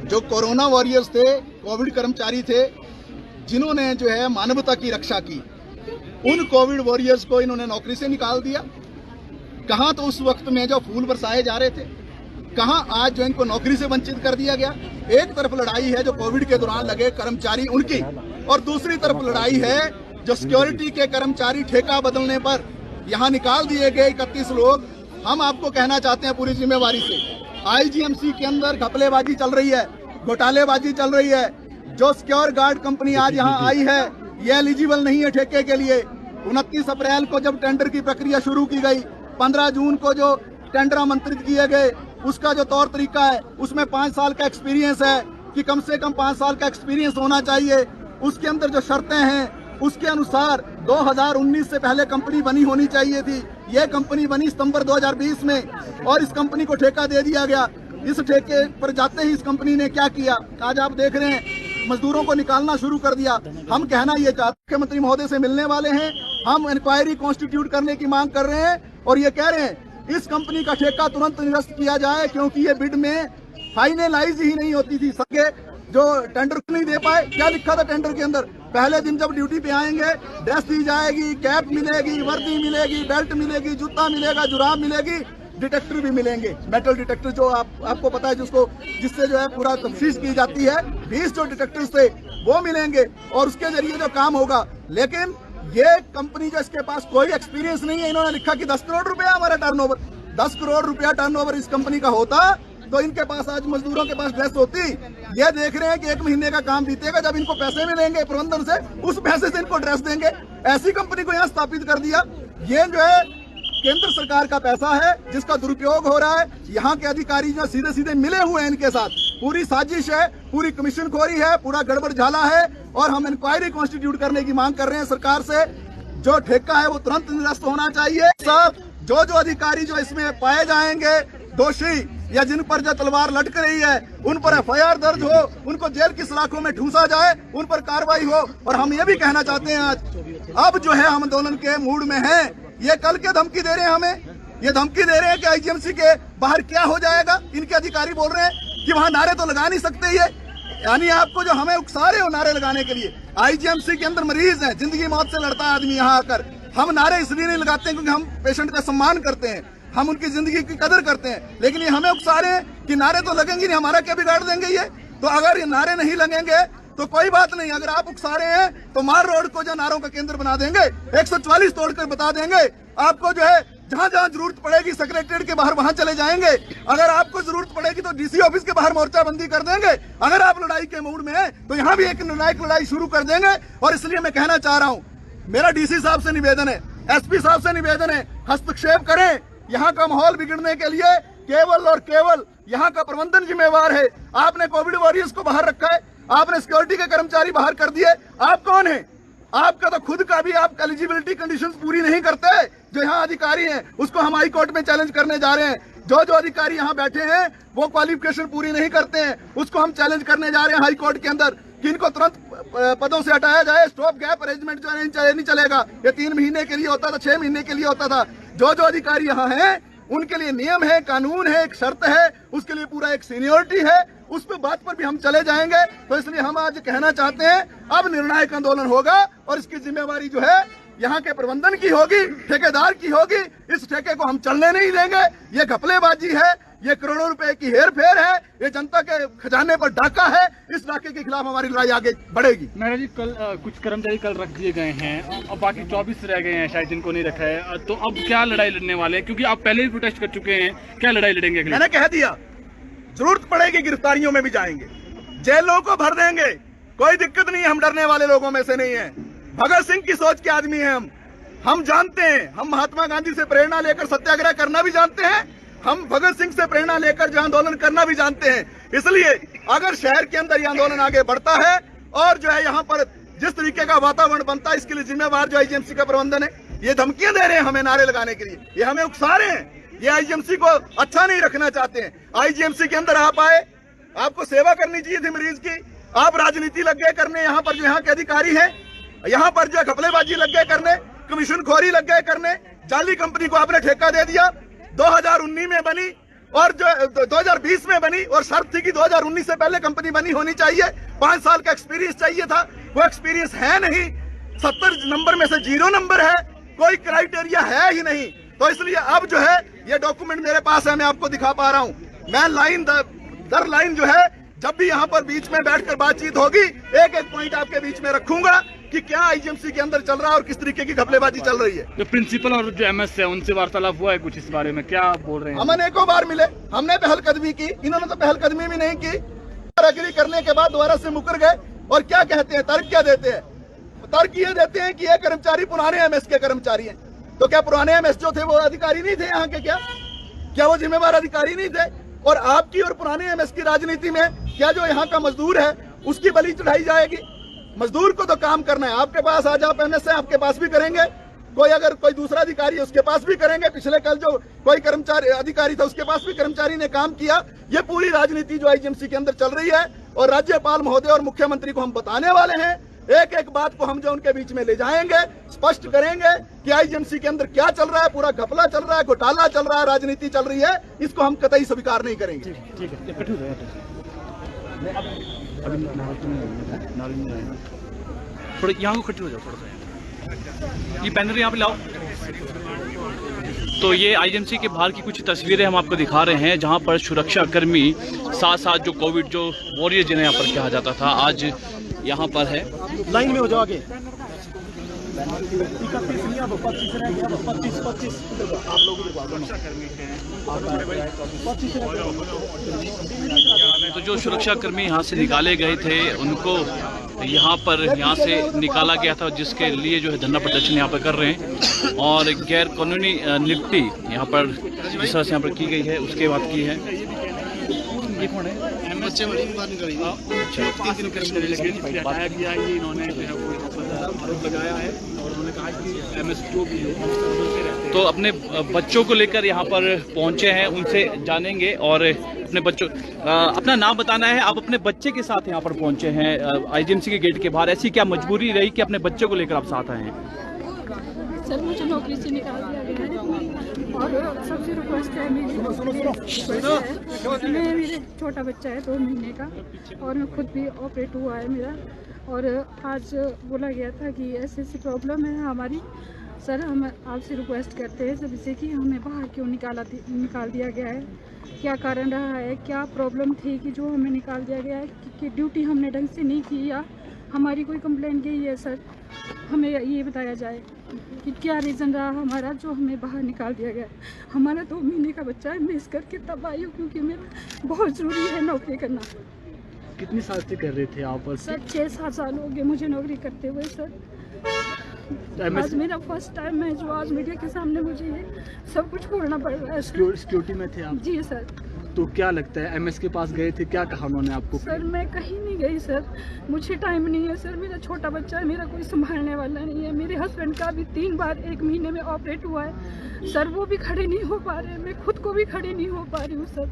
जो corona warriors थे, Covid कर्मचारी थे, जिन्होंने जो है मानवता की रक्षा की, उन कोविड वॉरियर्स को इन्होंने नौकरी से निकाल दिया। कहां तो उस वक्त में जो फूल बरसाए जा रहे थे, कहां आज जो इनको नौकरी से वंचित कर दिया गया। एक तरफ लड़ाई है जो कोविड के दौरान लगे कर्मचारी उनकी, और दूसरी तरफ लड़ाई है जो सिक्योरिटी के कर्मचारी ठेका बदलने पर यहां निकाल दिए गए 31 लोग। हम आपको कहना चाहते हैं पूरी जिम्मेवारी से, आईजीएमसी के अंदर घपलेबाजी चल रही है, घोटालेबाजी चल रही है। जो सिक्योर गार्ड कंपनी आज यहाँ आई है, ये एलिजिबल नहीं है ठेके के लिए। 29 अप्रैल को जब टेंडर की प्रक्रिया शुरू की गई, 15 जून को जो टेंडर आमंत्रित किए गए, उसका जो तौर तरीका है उसमें 5 साल का एक्सपीरियंस है कि कम से कम 5 साल का एक्सपीरियंस होना चाहिए। उसके अंदर जो शर्तें हैं उसके अनुसार 2019 से पहले कंपनी बनी होनी चाहिए थी। ये कंपनी बनी सितंबर 2020 में और इस कंपनी को ठेका दे दिया गया। इस ठेके पर जाते ही इस कंपनी ने क्या किया, आज आप देख रहे हैं मजदूरों को निकालना शुरू कर दिया। हम कहना ये चाहते मुख्यमंत्री महोदय से मिलने वाले हैं, हम इंक्वायरी कॉन्स्टिट्यूट करने की मांग कर रहे हैं और ये कह रहे हैं इस कंपनी का ठेका तुरंत निरस्त किया जाए, क्योंकि ये बिड में फाइनलाइज ही नहीं होती थी। सके जो टेंडर नहीं दे पाए। क्या लिखा था टेंडर के अंदर, पहले दिन जब ड्यूटी पे आएंगे ड्रेस दी जाएगी, कैप मिलेगी, वर्दी मिलेगी, बेल्ट मिलेगी, जूता मिलेगा, जुराब मिलेगी, डिटेक्टर भी मिलेंगे, मेटल डिटेक्टर जो आपको पता है जिससे जो है पूरा तफ्तीश की जाती है। 20 जो डिटेक्टर्स थे वो मिलेंगे और उसके जरिए जो काम होगा। लेकिन ये कंपनी जो इसके पास कोई एक्सपीरियंस नहीं है, इन्होंने लिखा कि 10 करोड़ रुपया हमारा टर्नओवर। 10 करोड़ रुपया टर्नओवर इस कंपनी का होता तो इनके पास आज मजदूरों के पास ड्रेस होती। ये देख रहे हैं कि 1 महीने का काम बीतेगा, जब इनको पैसे मिलेंगे प्रबंधन से, उस पैसे से इनको ड्रेस देंगे। ऐसी कंपनी को यहाँ स्थापित कर दिया। ये जो है केंद्र सरकार का पैसा है जिसका दुरुपयोग हो रहा है। यहाँ के अधिकारी जो सीधे सीधे मिले हुए हैं इनके साथ, पूरी साजिश है, पूरी कमीशनखोरी है, पूरा गड़बड़ झाला है और हम इंक्वायरी कॉन्स्टिट्यूट करने की मांग कर रहे हैं सरकार से। जो ठेका है वो तुरंत निरस्त होना चाहिए। सब जो अधिकारी जो इसमें पाए जाएंगे दोषी या जिन पर जो तलवार लटक रही है उन पर एफआईआर दर्ज हो, उनको जेल की सलाखों में ठूसा जाए, उन पर कार्रवाई हो। और हम ये भी कहना चाहते हैं आज अब जो है हम आंदोलन के मूड में हैं। ये कल के धमकी दे रहे हैं हमें, ये धमकी दे रहे हैं कि आईजीएमसी के बाहर क्या हो जाएगा। इनके अधिकारी बोल रहे हैं कि वहां नारे तो लगा नहीं सकते ये, यानी आपको जो हमें उकसा रहे हो नारे लगाने के लिए। आईजीएमसी के अंदर मरीज हैं, जिंदगी मौत से लड़ता है आदमी यहाँ आकर। हम नारे इसलिए नहीं लगाते क्योंकि हम पेशेंट का सम्मान करते हैं, हम उनकी जिंदगी की कदर करते हैं। लेकिन ये हमें उकसा रहे हैं कि नारे तो लगेंगे नहीं, हमारा क्या बिगाड़ देंगे ये। तो अगर ये नारे नहीं लगेंगे तो कोई बात नहीं, अगर आप उकसा रहे हैं तो मार रोड को जो नारों का केंद्र बना देंगे, 144 तोड़कर बता देंगे आपको। जो है जहां जहां जरूरत पड़ेगी सेक्रेटरीट के बाहर वहां चले जाएंगे। अगर आपको जरूरत पड़ेगी तो डीसी ऑफिस के बाहर मोर्चाबंदी कर देंगे। अगर आप लड़ाई के मूड में हैं तो यहाँ भी एक निर्णायक लड़ाई शुरू कर देंगे। और इसलिए मैं कहना चाह रहा हूँ, मेरा डीसी साहब से निवेदन है, एसपी साहब से निवेदन है, हस्तक्षेप करें। यहाँ का माहौल बिगड़ने के लिए केवल और केवल यहाँ का प्रबंधन जिम्मेवार है। आपने कोविड वॉरियर्स को बाहर रखा है, आपने सिक्योरिटी के कर्मचारी बाहर कर दिए। आप कौन है? आपका तो खुद का भी आप एलिजिबिलिटी कंडीशंस पूरी नहीं करते। जो यहाँ अधिकारी हैं उसको हम हाई कोर्ट में चैलेंज करने जा रहे हैं। जो अधिकारी यहाँ बैठे हैं वो क्वालिफिकेशन पूरी नहीं करते हैं, उसको हम चैलेंज करने जा रहे हैं हाई कोर्ट के अंदर कि इनको तुरंत पदों से हटाया जाए। स्टॉप गैप अरेंजमेंट जो नहीं चलेगा। ये 3 महीने के लिए होता था, 6 महीने के लिए होता था। जो अधिकारी यहाँ हैं उनके लिए नियम है, कानून है, एक शर्त है, उसके लिए पूरा एक सीनियोरिटी है, उस पर बात पर भी हम चले जाएंगे। तो इसलिए हम आज कहना चाहते हैं अब निर्णायक आंदोलन होगा और इसकी जिम्मेवारी जो है यहाँ के प्रबंधन की होगी, ठेकेदार की होगी। इस ठेके को हम चलने नहीं देंगे। ये घपलेबाजी है, ये करोड़ों रुपए की हेर फेर है, ये जनता के खजाने पर डाका है। इस डाके के खिलाफ हमारी लड़ाई आगे बढ़ेगी। नायरा जी, कल कुछ कर्मचारी कल रख दिए गए हैं और बाकी 24 रह गए हैं शायद जिनको नहीं रखा है। तो अब क्या लड़ाई लड़ने वाले हैं, क्योंकि आप पहले भी प्रोटेस्ट कर चुके हैं, क्या लड़ाई लड़ेंगे? मैंने कह दिया जरूरत पड़ेगी गिरफ्तारियों में भी जाएंगे, जेलों को भर देंगे, कोई दिक्कत नहीं है। हम डरने वाले लोगों में से नहीं है। भगत सिंह की सोच के आदमी हैं हम जानते हैं। हम महात्मा गांधी से प्रेरणा लेकर सत्याग्रह करना भी जानते हैं, हम भगत सिंह से प्रेरणा लेकर जो आंदोलन करना भी जानते हैं। इसलिए अगर शहर के अंदर ये आंदोलन आगे बढ़ता है और जो है यहाँ पर जिस तरीके का वातावरण बनता है, इसके लिए जिम्मेवार जो आईजीएमसी का प्रबंधन है। ये धमकियां दे रहे हैं हमें नारे लगाने के लिए, ये हमें उकसा रहे हैं। ये आईजीएमसी को अच्छा नहीं रखना चाहते हैं। आईजीएमसी के अंदर आप आए, आपको सेवा करनी चाहिए थी मरीज की, आप राजनीति लग गए करने। यहाँ पर जो यहाँ के अधिकारी हैं, यहाँ पर जो घपलेबाजी लग गए करने, कमीशन खोरी लग गए करने। जाली कंपनी को आपने ठेका दे दिया। 2019 में बनी, और जो 2020 में बनी और शर्त थी कि 2019 से पहले कंपनी बनी होनी चाहिए, 5 साल का एक्सपीरियंस चाहिए था, वो एक्सपीरियंस है नहीं, 70 नंबर में से 0 नंबर है, कोई क्राइटेरिया है ही नहीं। तो इसलिए अब जो है ये डॉक्यूमेंट मेरे पास है, मैं आपको दिखा पा रहा हूं। मैं लाइन दर लाइन जो है जब भी यहाँ पर बीच में बैठकर बातचीत होगी एक एक पॉइंट आपके बीच में रखूंगा कि क्या आईजीएमसी के अंदर चल रहा है और किस तरीके की घपलेबाजी चल रही है। जो प्रिंसिपल और जो एमएस है उनसे वार्तालाप हुआ है कुछ इस बारे में, क्या बोल रहे हैं? हम अनेकों बार मिले, हमने पहलकदमी की, इन्होंने तो पहलकदमी भी नहीं की। एग्री करने के बाद दोबारा से मुकर गए और क्या कहते हैं, तर्क क्या देते हैं? तर्क ये देते हैं कि ये कर्मचारी पुराने एमएस के कर्मचारी हैं। तो क्या पुराने एमएस जो थे वो अधिकारी नहीं थे यहाँ के? क्या वो जिम्मेवार अधिकारी नहीं थे? और आपकी और पुराने एमएस की राजनीति में क्या जो यहाँ का मजदूर है उसकी बलि चढ़ाई जाएगी? मजदूर को तो काम करना है, आपके पास आज आप एमएस है, आपके पास भी करेंगे, कोई अगर कोई दूसरा अधिकारी है उसके पास भी करेंगे। पिछले कल जो कोई कर्मचारी अधिकारी था उसके पास भी कर्मचारी ने काम किया। ये पूरी राजनीति जो आईजीएमसी के अंदर चल रही है और राज्यपाल महोदय और मुख्यमंत्री को हम बताने वाले हैं, एक एक बात को हम जो उनके बीच में ले जाएंगे, स्पष्ट करेंगे कि आईजीएमसी के अंदर क्या चल रहा है, पूरा घपला चल रहा है, घोटाला चल रहा है, राजनीति चल रही है, इसको हम कतई स्वीकार नहीं करेंगे। ठीक है थोड़ा यहाँ को खट्टी हो जाओ, थोड़ा सा ये बैनर यहाँ पे लाओ। तो ये आईजीएमसी के बाहर की कुछ तस्वीरें हम आपको दिखा रहे हैं जहाँ पर सुरक्षा कर्मी साथ साथ जो कोविड जो वॉरियर जिन्हें यहाँ पर कहा जाता था आज यहाँ पर है। लाइन में हो जाओ आगे। तो जो सुरक्षा कर्मी यहाँ से निकाले गए थे उनको यहाँ से निकाला गया था, जिसके लिए जो है धरना प्रदर्शन यहाँ पर कर रहे हैं और गैर कानूनी नियुक्ति यहाँ पर जिस तरह से यहाँ पर की गई है उसके बाद की है। ये कौन है? बच्चे बड़ी बात नहीं करेंगे। हटाया गया है, ये इन्होंने आरोप लगाया है और उन्होंने कहा कि एमएस जो भी हो तो अपने बच्चों को लेकर यहाँ पर पहुँचे हैं, उनसे जानेंगे और अपने बच्चों अपना नाम बताना है। आप अपने बच्चे के साथ यहाँ पर पहुँचे हैं आईजीएमसी के गेट के बाहर, ऐसी क्या मजबूरी रही कि अपने बच्चे को लेकर आप साथ आए हैं? सर मुझे नौकरी से निकाल दिया गया है और सबसे रिक्वेस्ट है मेरे छोटा बच्चा है 2 महीने का और मैं खुद भी ऑपरेट हुआ है मेरा, और आज बोला गया था कि ऐसी प्रॉब्लम है हमारी। सर हम आपसे रिक्वेस्ट करते हैं सभी से कि हमें बाहर क्यों निकाल दिया गया है, क्या कारण रहा है, क्या प्रॉब्लम थी कि जो हमें निकाल दिया गया है, कि ड्यूटी हमने ढंग से नहीं की या हमारी कोई कंप्लेंट गई है? सर हमें ये बताया जाए कि क्या रीज़न रहा हमारा जो हमें बाहर निकाल दिया गया। हमारा 2 महीने का बच्चा है, मैं इस करके तब आई हूँ क्योंकि मेरा बहुत ज़रूरी है नौकरी करना। कितनी साल से कर रहे थे आप? सर 6-7 साल हो गए मुझे नौकरी करते हुए। सर आज मेरा फर्स्ट टाइम है जो आज मीडिया के सामने मुझे ये सब कुछ बोलना पड़ रहा है। सिक्योरिटी में थे आप? जी सर। तो क्या लगता है एमएस के पास गए थे, क्या कहा उन्होंने आपको? सर मैं कहीं नहीं गई सर, मुझे टाइम नहीं है सर, मेरा छोटा बच्चा है, मेरा कोई संभालने वाला नहीं है। मेरे हस्बैंड का भी 3 बार 1 महीने में ऑपरेट हुआ है सर, वो भी खड़े नहीं हो पा रहे, मैं खुद को भी खड़े नहीं हो पा रही हूँ सर।